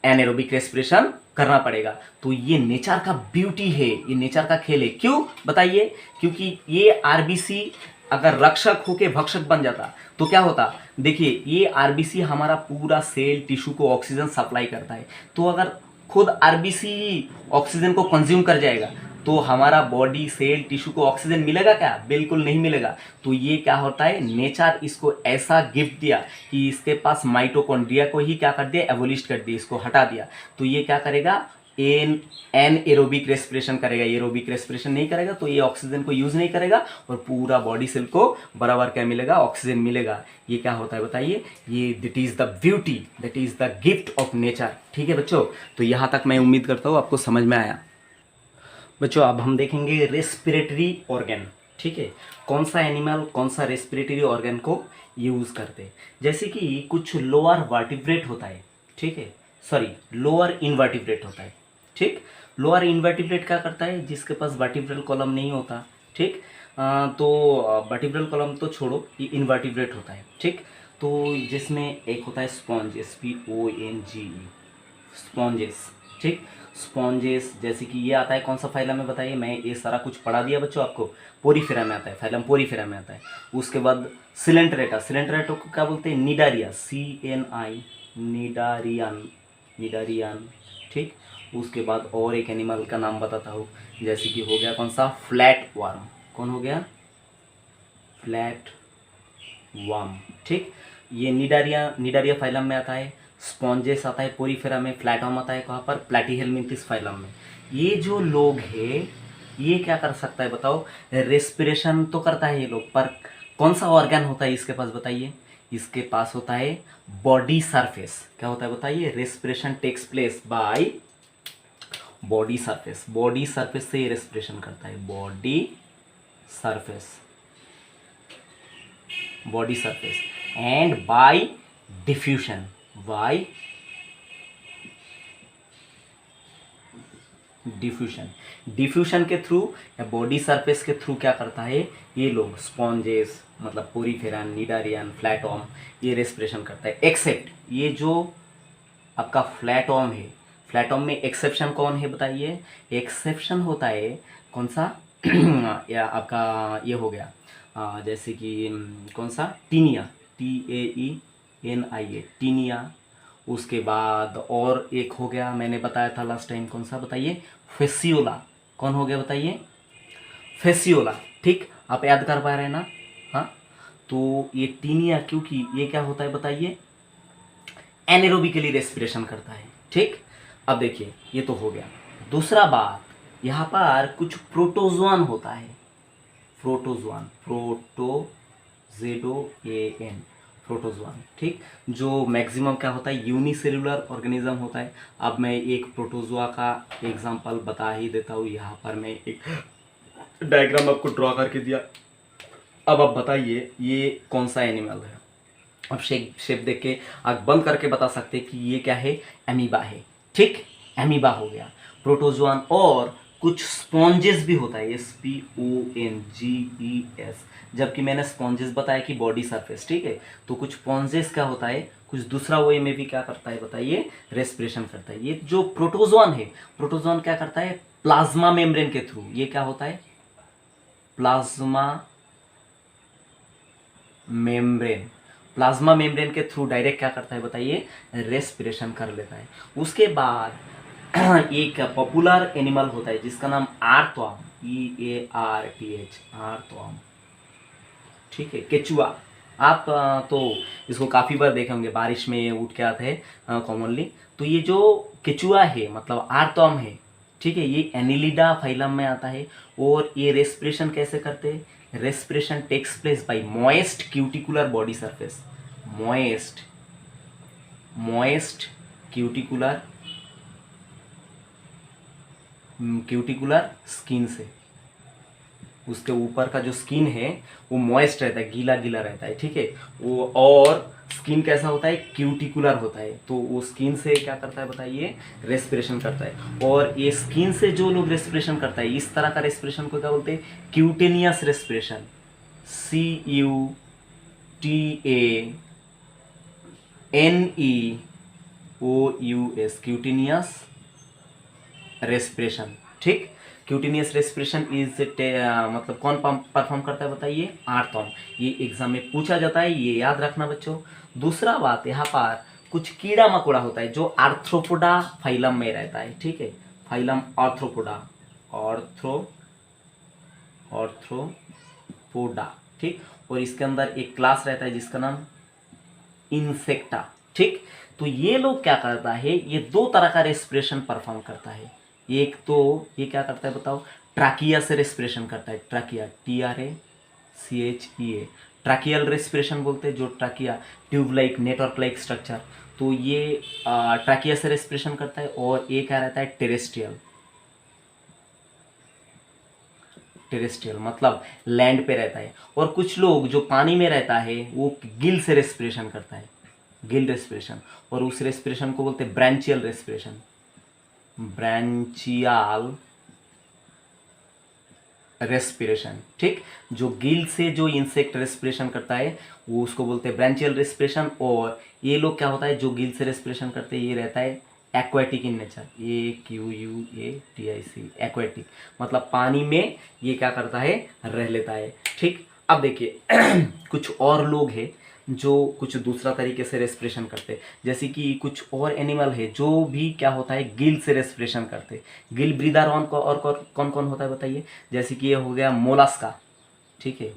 एनारोबिक रेस्पिरेशन करना पड़ेगा। तो ये नेचर का ब्यूटी है, ये नेचर का खेल है। क्यों बताइए? क्योंकि ये आरबीसी अगर रक्षक होके भक्षक बन जाता तो क्या होता? देखिए ये आरबीसी हमारा पूरा सेल टिश्यू को ऑक्सीजन सप्लाई करता है। तो अगर खुद आरबीसी ऑक्सीजन को कंज्यूम कर जाएगा तो हमारा बॉडी सेल टिश्यू को ऑक्सीजन मिलेगा क्या? बिल्कुल नहीं मिलेगा। तो ये क्या होता है, नेचर इसको ऐसा गिफ्ट दिया कि इसके पास माइटोकॉन्ड्रिया को ही क्या कर दिया? एबोलिश कर दिया, इसको हटा दिया। तो ये क्या करेगा? एन एरोबिक रेस्पिरेशन करेगा। एरोबिक रेस्पिरेशन नहीं करेगा तो ये ऑक्सीजन को यूज नहीं करेगा और पूरा बॉडी सेल को बराबर क्या मिलेगा? ऑक्सीजन मिलेगा। ये क्या होता है बताइए? ये that is the beauty, that is the gift of nature. ठीक है बच्चों, तो यहाँ तक मैं उम्मीद करता हूँ आपको समझ में आया। बच्चों अब हम देखेंगे रेस्पिरेटरी ऑर्गन। ठीक है, कौन सा एनिमल कौन सा रेस्पिरेटरी ऑर्गन को यूज करते हैं। जैसे कि कुछ लोअर वर्टिब्रेट होता है, ठीक है, सॉरी लोअर इनवर्टिब्रेट होता है। ठीक, लोअर इनवर्टिब्रेट क्या करता है? जिसके पास वर्टिब्रल कॉलम नहीं होता, ठीक, तो वर्टिब्रल कॉलम तो छोड़ो, ये इनवर्टिब्रेट होता है। ठीक, तो जिसमें एक होता है स्पॉन्ज, SPONGE, स्पॉन्जेस। ठीक, स्पॉन्जेस जैसे कि ये आता है कौन सा फाइलम में बताइए? मैं ये सारा कुछ पढ़ा दिया बच्चों आपको। पोरीफेरा में आता है, फाइलम पोरीफेरा में आता है। उसके बाद सिलेंट्रेटा, सिलेंट्रेटा को क्या बोलते हैं? Cnidaria, CNI, cnidarian, cnidarian. ठीक, उसके बाद और एक एनिमल का नाम बताता हूँ, जैसे कि हो गया कौन सा? Flat worm. कौन हो गया? Flat worm. ठीक, ये निडारिया, निडारिया फाइलम में आता है। स्पॉन्जेस आता है पोरीफेरा में। फ्लैटवर्म आता है कहाँ पर? प्लैटीहेलमिंथिस फाइलम में। ये जो लोग हैं ये क्या कर सकता है बताओ? रेस्पिरेशन तो करता है ये लोग, पर कौन सा ऑर्गन होता है इसके पास बताइए? इसके पास होता है बॉडी सरफेस। क्या होता है बताइए? Respiration takes place by body surface. Body surface से ये रेस्पिरेशन करता है। Body surface, body surface and by diffusion, by diffusion. Diffusion के थ्रू या बॉडी सरफेस के थ्रू क्या करता है ये लोग? स्पॉन्जेस मतलब पोरीफेरा, निडारियन, फ्लैटवर्म, ये रेस्पिरेशन करता है। एक्सेप्ट ये जो आपका फ्लैटवर्म है, फ्लैटवर्म में एक्सेप्शन कौन है बताइए? एक्सेप्शन होता है कौन सा? या आपका ये हो गया जैसे कि कौन सा? Taenia, TAENIA, Taenia. उसके बाद और एक हो गया, मैंने बताया था लास्ट टाइम, कौन सा बताइए? फेसियोला। कौन हो गया बताइए? फेसियोला। ठीक, आप याद कर पा रहे हैं ना? हाँ, तो ये टीनिया, क्योंकि ये क्या होता है बताइए? एनेरोबिकली रेस्पिरेशन करता है। ठीक, अब देखिए ये तो हो गया। दूसरा बात, यहाँ पर कुछ प्रोटोजोआन होता है। Protozoan, protozoan, protozoan. ठीक, जो मैक्सिमम क्या होता है? यूनिसेलुलर ऑर्गेनिज्म होता है। अब मैं एक प्रोटोजोआ का एग्जांपल बता ही देता हूँ। यहाँ पर मैं एक डायग्राम आपको ड्रॉ करके दिया। अब आप बताइए ये कौन सा एनिमल है? अब शेप देख के आँख बंद करके बता सकते कि ये क्या है? एमीबा है। ठीक, एमीबा हो गया प्रोटोजोआन। और कुछ स्पॉन्जेस भी होता है, SPONGES, जबकि मैंने स्पॉन्जेस बताया कि बॉडी सरफेस। ठीक है, तो कुछ स्पॉन्जेस क्या होता है? कुछ दूसरा वे में भी क्या करता है बताइए? रेस्पिरेशन करता है। ये जो प्रोटोजोआन है, प्रोटोजोआन क्या करता है? प्लाज्मा मेम्ब्रेन के थ्रू, ये क्या होता है? प्लाज्मा मेम्ब्रेन, प्लाज्मा मेम्ब्रेन के थ्रू डायरेक्ट क्या करता है बताइए? रेस्पिरेशन कर लेता है। उसके बाद एक पॉपुलर एनिमल होता है जिसका नाम आर्थवर्म, EARTH, आर्थवर्म। ठीक है, केचुआ, आप तो इसको काफ़ी बार देखे होंगे, बारिश में उठ के आते हैं कॉमनली। तो ये जो केचुआ है मतलब आर्तोम है, ठीक है, ये एनिलिडा फाइलम में आता है। और ये रेस्पिरेशन कैसे करते हैं? Respiration takes place by moist cuticular body surface, moist cuticular cuticular skin से। उसके ऊपर का जो स्किन है वो मॉइस्ट रहता है, गीला गीला रहता है, ठीक है वो। और स्किन कैसा होता है? क्यूटिकुलर होता है। तो वो स्किन से क्या करता है बताइए? रेस्पिरेशन करता है। और ये स्किन से जो लोग रेस्पिरेशन करता है, इस तरह का रेस्पिरेशन को क्या बोलते हैं? Cutaneous respiration, CUTANEOUS, cutaneous respiration, ठीक। क्यूटेनियस रेस्पिरेशन इज मतलब कौन परफॉर्म करता है बताइए? आर्तोम। ये एग्जाम में पूछा जाता है, ये याद रखना बच्चों। दूसरा बात, यहाँ पर कुछ कीड़ा मकोड़ा होता है जो आर्थ्रोपोडा फाइलम में रहता है, ठीक है, फाइलम आर्थ्रोपोडा, आर्थ्रोपोडा, ठीक। और इसके अंदर एक क्लास रहता है जिसका नाम इंसेक्टा, ठीक। तो ये लोग क्या करता है? ये दो तरह का रेस्पिरेशन परफॉर्म करता है। एक तो ये क्या करता है बताओ? ट्राकिया से रेस्पिरेशन करता है, ट्राकिया, TRACHEA, ट्राकियल रेस्पिरेशन बोलते हैं, जो trachea tube like network like structure. तो ये ट्राकिया से रेस्पिरेशन करता है। और ये क्या रहता है? टेरेस्ट्रियल मतलब लैंड पे रहता है। और कुछ लोग जो पानी में रहता है वो गिल से रेस्पिरेशन करता है, गिल रेस्पिरेशन। और उस रेस्पिरेशन को बोलते हैं ब्रांचियल रेस्पिरेशन, ब्रांचियल रेस्पिरेशन, ठीक। जो गिल से जो इंसेक्ट रेस्पिरेशन करता है वो उसको बोलते हैं ब्रांचियल रेस्पिरेशन। और ये लोग क्या होता है जो गिल से रेस्पिरेशन करते हैं, ये रहता है aquatic in nature, AQUATIC, aquatic मतलब पानी में ये क्या करता है? रह लेता है, ठीक। अब देखिए कुछ और लोग हैं जो कुछ दूसरा तरीके से रेस्पिरेशन करते हैं। जैसे कि कुछ और एनिमल है जो भी क्या होता है? गिल से रेस्पिरेशन करते हैं। गिल ब्रीदर और कौन कौन होता है बताइए? जैसे कि ये हो गया मोलास्का, ठीक है,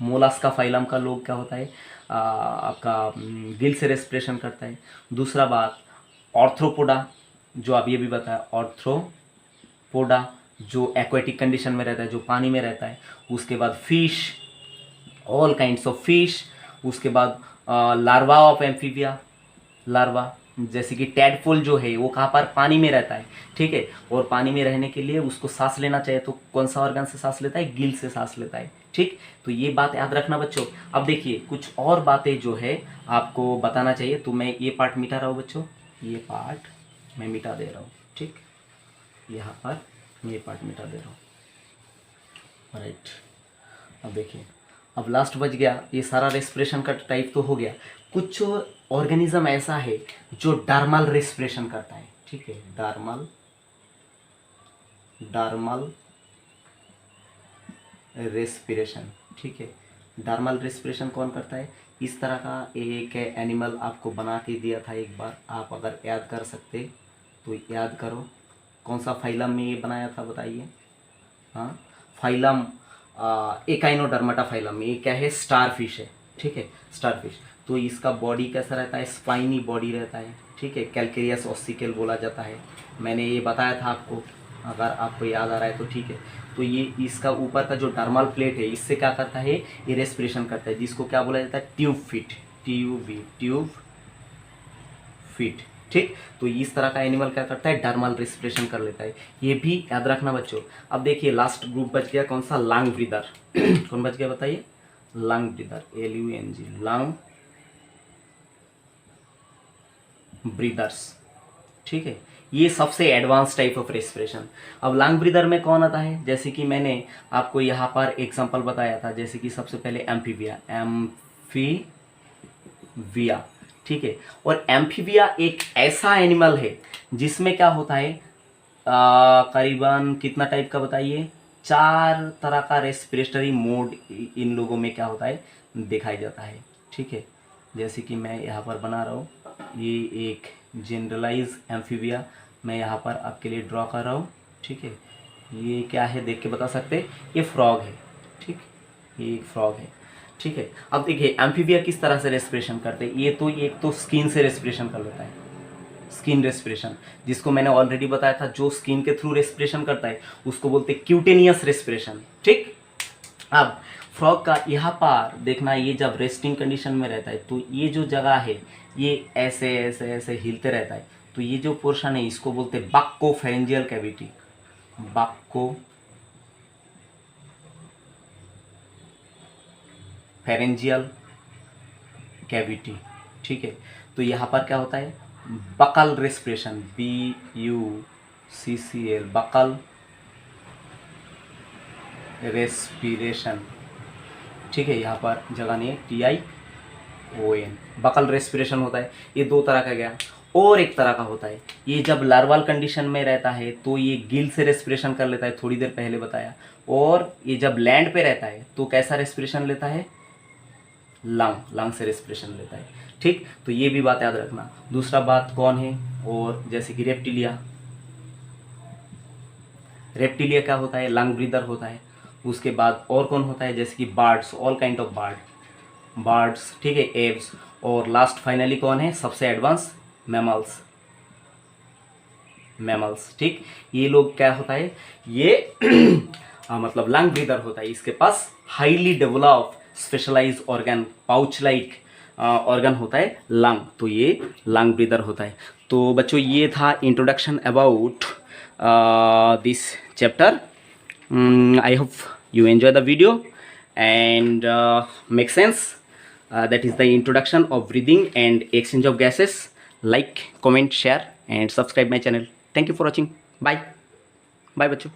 मोलास्का फाइलम का लोग क्या होता है? आपका गिल से रेस्पिरेशन करता है। दूसरा बात, ऑर्थ्रोपोडा, जो अभी अभी बताया, ऑर्थ्रोपोडा जो एक्वेटिक कंडीशन में रहता है, जो पानी में रहता है। उसके बाद fish, all kinds of fish. उसके बाद लार्वा ऑफ एम्फीबिया, लार्वा जैसे कि टैडपोल जो है वो कहाँ पर? पानी में रहता है, ठीक है। और पानी में रहने के लिए उसको सांस लेना चाहिए, तो कौन सा ऑर्गन से सांस लेता है? गिल से सांस लेता है, ठीक। तो ये बात याद रखना बच्चों। अब देखिए कुछ और बातें जो है आपको बताना चाहिए, तो मैं ये पार्ट मिटा रहा हूँ बच्चों, ये पार्ट मैं मिटा दे रहा हूँ, ठीक। यहाँ पर ये पार्ट मिटा दे रहा हूँ, राइट। अब देखिए, अब लास्ट बच गया, ये सारा रेस्पिरेशन का टाइप तो हो गया। कुछ ऑर्गेनिज्म ऐसा है जो डार्मल रेस्पिरेशन करता है, ठीक है, डार्मल रेस्पिरेशन, ठीक है। डार्मल रेस्पिरेशन कौन करता है? इस तरह का एक एनिमल आपको बना के दिया था एक बार, आप अगर याद कर सकते तो याद करो, कौन सा फाइलम में ये बनाया था बताइए? हाँ, फाइलम एकाइनोडर्माटा फाइलम में। ये क्या है? स्टार फिश है, ठीक है, स्टार फिश। तो इसका बॉडी कैसा रहता है? स्पाइनी बॉडी रहता है, ठीक है, कैल्केरियस ऑसिकल बोला जाता है। मैंने ये बताया था आपको, अगर आपको याद आ रहा है तो ठीक है। तो ये इसका ऊपर का जो डर्मल प्लेट है, इससे क्या करता है? ये रेस्पिरेशन करता है, जिसको क्या बोला जाता है? ट्यूब फिट, ट्यूब फिट, ठीक। तो इस तरह का एनिमल क्या करता है? डर्मल रेस्पिरेशन कर लेता है, ये भी याद रखना बच्चों। अब देखिए लास्ट ग्रुप बच गया कौन सा? Lung breather. कौन बच गया बताइए? लंग ब्रीदर, LUNG, लंग ब्रीदर्स, ठीक है। ये सबसे एडवांस टाइप ऑफ रेस्पिरेशन। अब लंग ब्रीदर में कौन आता है? जैसे कि मैंने आपको यहाँ पर एग्जांपल बताया था, जैसे कि सबसे पहले एम्फीबिया, ठीक है। और एम्फीबिया एक ऐसा एनिमल है जिसमें क्या होता है? करीबन कितना टाइप का बताइए? 4 तरह का रेस्पिरेटरी मोड इन लोगों में क्या होता है? दिखाई जाता है, ठीक है। जैसे कि मैं यहाँ पर बना रहा हूँ, ये एक जनरलाइज एम्फीबिया मैं यहाँ पर आपके लिए ड्रॉ कर रहा हूँ, ठीक है। ये क्या है देख के बता सकते हैं? ये फ्रॉग है, ठीक। ये एक फ्रॉग है, ठीक है। अब देखिए एम्फीबिया किस तरह से रेस्पिरेशन करते हैं, ये तो एक तो स्किन से रेस्पिरेशन कर लेता है, स्किन रेस्पिरेशन, जिसको मैंने ऑलरेडी बताया था, जो स्किन के थ्रू रेस्पिरेशन करता है उसको बोलते हैं क्यूटेनियस रेस्पिरेशन, ठीक। अब फ्रॉग का यहाँ पर देखना, ये जब रेस्टिंग कंडीशन में रहता है तो ये जो जगह है ये ऐसे ऐसे ऐसे हिलते रहता है, तो ये जो पोर्शन है इसको बोलते हैं बक्कोफेरेंजियल कैविटी, बक्कोफेरेंजियल कैविटी, ठीक है। तो यहाँ पर क्या होता है, buccal respiration, BUCCL, buccal respiration, ठीक है। यहाँ पर जगह नहीं है, TION, बकल रेस्पिरेशन होता है। ये दो तरह का गया। और एक तरह का होता है, ये जब लार्वल कंडीशन में रहता है तो ये गिल से रेस्पिरेशन कर लेता है, थोड़ी देर पहले बताया। और ये जब लैंड पे रहता है तो कैसा रेस्पिरेशन लेता है, लंग से रेस्पिरेशन लेता है, ठीक। तो ये भी बात याद रखना। दूसरा बात कौन है, और जैसे कि रेप्टिलिया क्या होता है, लंग ब्रीदर होता है। उसके बाद और कौन होता है, जैसे कि birds, all kind of birds, ठीक है, एव्स। और लास्ट फाइनली कौन है, सबसे एडवांस, मैमल्स, ठीक। ये लोग क्या होता है, ये मतलब लंग ब्रीदर होता है, इसके पास highly develop specialise organ, pouch like organ होता है लंग, तो ये लंग ब्रीदर होता है। तो बच्चों ये था introduction about this chapter. I hope you enjoy the video and make sense. That is the introduction of breathing and exchange of gases. Like, comment, share and subscribe my channel. Thank you for watching. Bye. Bye बच्चों.